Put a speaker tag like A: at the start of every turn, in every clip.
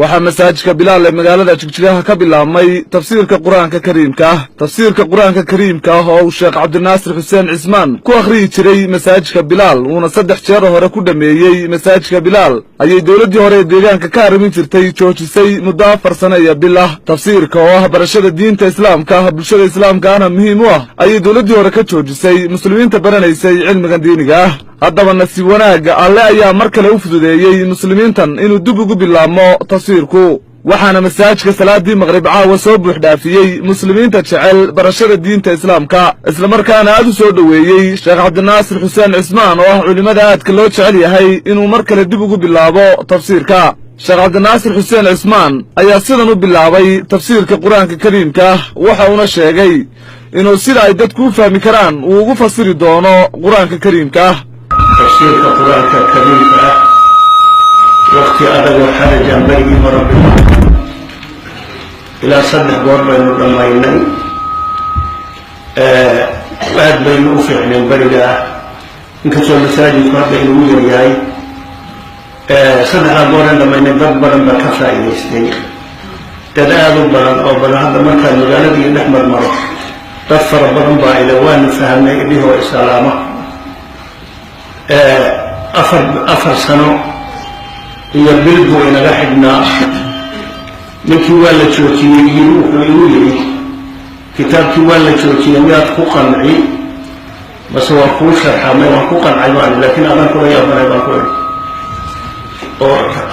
A: waxaa masaajidka bilaal ee magaalada jigjigaha ka bilaabmay tafsiirka quraanka kariimka oo uu sheekh cabdinaasir xuseen cismaan ku akhriyi jiray masaajidka bilaal uuna 3 jeer hore ku dhameeyay masaajidka bilaal ayay dawladii hore deegaanka ka arrimin jirtay joojisay muddo 4 sano iyo bilah tafsiirka oo ah barashada diinta islaamka bulshada islaamkaana muhiim u ah ayay dawladii hore ka joojisay muslimiinta baranaysay cilmiga diiniga haddaba nasiib wanaaga alle ayaa mar kale u fududeeyay muslimiintan inuu dib ugu bilaabmo tafsiirku waxaana masaajidka salaadii maqrib caawa soo buux dhaafiyay muslimiinta jecel barashada diinta islaamka isla markaana aad u soo dhaweeyay sheekh cabdinaasir xuseen cismaan oo ah culimada aadka loo jecel yahay inuu mar kale dib ugu bilaabo tafsiirka sheekh cabdinaasir xuseen cismaan ayaa sidan u bilaabay tafsiirka quraanka kariimka waxa uu sheegay inuu sida ay dadku u fahmi karaan uu ugu fasiri doono quraanka kariimka
B: تفسير القرآن الكريم وقت أدب حرج بري مربنا إلى صدح دور بين الرمائين بعد بين أفعل البري إن كتب المساجد قرب بين ويرياي صدح دور لما ينضبر بكفى إليه تدعى ضبرا أو بلا هذا مكان مجالدي نحمر مرة تفر برنبا إلى وان فهمنا إليه وإسلامه أفر سنة يبلغوا إلى رحبنا لكي ولا تشوتي يروح ويولي كتاب كي ولا تشوتي يميات خوقا معي بس هو أقول شرحا ما هو خوقا عيوان لكن أنا كل يوم أنا بقول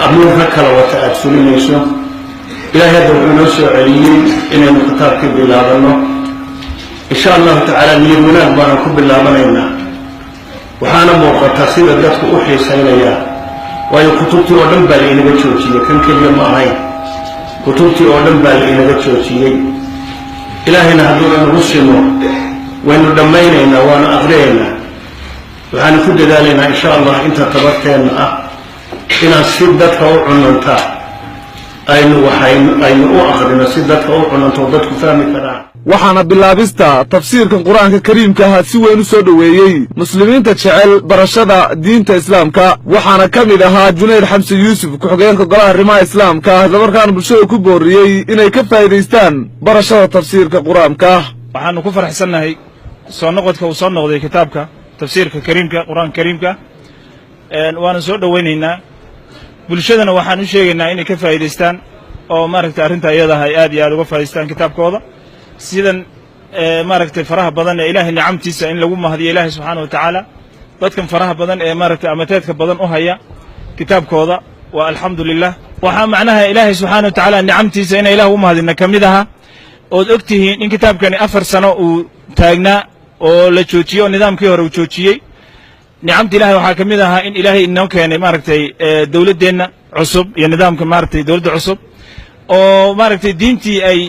B: أمور هكذا وتأتسوني نيسو إلى هذا العنوس عليين إن الكتاب كبير لابنه إن شاء الله تعالى نيبونا بانا كبير لابننا waxaana muuqata sida dadku u xiisaynayaan waayo kutubtii oo dhan baa la inaga joojiyay kan kaliya ma ahayn kutubtii oo dhan baa la inaga joojiyay ilaahayna hadduu nagu simo waynu dhammaynaynaa waana aqriyaynaa waxaan ku dadaalaynaa insha allah inta tabarteenna ah inaan si dadka u cunantaa aynu u aqrino si dadka u cunanto dadku fahmi karaan
A: waxaana bilaabista tafsiirka quraanka kariimka si weyn u soo dhaweeyay muslimiinta jecel barashada diinta islaamka waxaana kamid ahaa Junayd Xamsi Yuusuf ku xogeenka golaha arrimaha islaamka markaan bulshada ku booriyay inay ka faa'iideystaan barashada tafsiirka quraanka
C: waxaanu ku faraxsanahay soo noqodka uu soo noqday kitaabka tafsiirka kariimka quraanka kariimka waana soo dhaweynaynaa bulshadana waxaan u sheegaynaa inay ka faa'iideystaan oo maaragtay arrinta iyada aad iyo aad uga faa'iideystaan kitaabkooda sidan maaragtay faraha badan ee ilaahay nicamtiisa in lagu mahadiyo ilaahay subxaanahu wa tacaala dadkan faraha badan ee maaragtay amateedka badan u haya kitaabkooda waa alxamdulilah waxaa macnaha ilaahay subxaanahu wa tacaala nicamtiisa in ilaah u mahadina ka mid aha ood ogtihiin in kitaabkani 4 sano uu taagnaa oo la joojiyo nidaamkii hore uu joojiyey nicamta ilaahay waxaa ka mid ahaa in ilaahay inoo keenay maaragtay dawladeenna cusub iyo nidaamka maaragtay dawladda cusub oo maaragtay diintii ay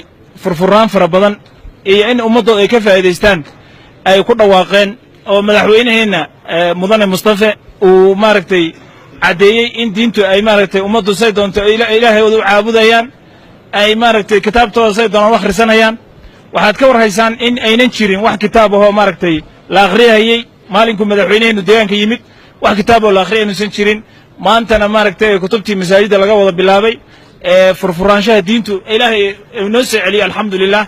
C: furfuraan fara badan iyo in ummadooda ay ka faa'iideystaan ay ku dhawaaqeen oo madaxweynaheena mudane Mustafa uu maaragtay cadeeyay in diintu ay maaragtay ummaddu say doonto ilaahay u caabudayaan ay maaragtay kitaabtooda say doonaan wax akhrisanayaan waxaad ka warhaysaan in aynan jirin wax kitaab ah oo maaragtay la akhriyay maalinku madaxweynaheenu deegaanka yimid wax kitaab oo la akhriyaysan jirin maantana maaragtay kutubtii masaajidda laga wada bilaabay furfuraanshaha diintu ilaahay inoo soo celiyo alxamdulilah